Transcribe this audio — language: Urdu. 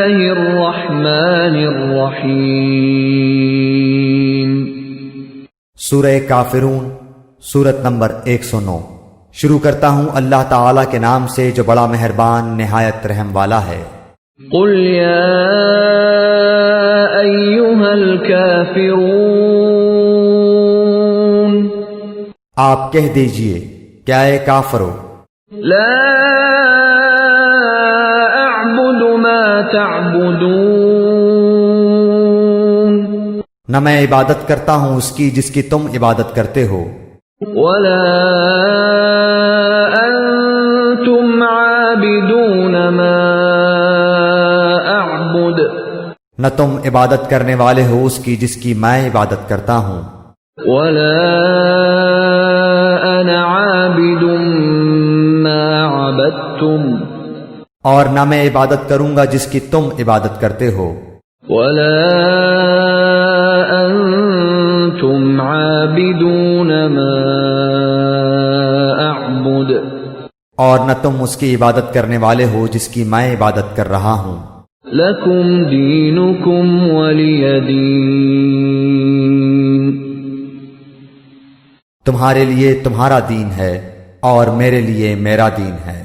الرحمن الرحیم۔ سورہ کافرون، سورت نمبر 109۔ شروع کرتا ہوں اللہ تعالی کے نام سے جو بڑا مہربان نہایت رحم والا ہے۔ قل یا ایھا الکافرون، آپ کہہ دیجئے کیا اے کافرو، لا اعبد ما تعبدون، نہ میں عبادت کرتا ہوں اس کی جس کی تم عبادت کرتے ہو، ولا انتم عابدون ما اعبد، نہ تم عبادت کرنے والے ہو اس کی جس کی میں عبادت کرتا ہوں، ولا انا عابد ما عبدتم، اور نہ میں عبادت کروں گا جس کی تم عبادت کرتے ہو، ولا انتم عابدون ما اعبد، اور نہ تم اس کی عبادت کرنے والے ہو جس کی میں عبادت کر رہا ہوں۔ لکم دینکم ولی دین، تمہارے لیے تمہارا دین ہے اور میرے لیے میرا دین ہے۔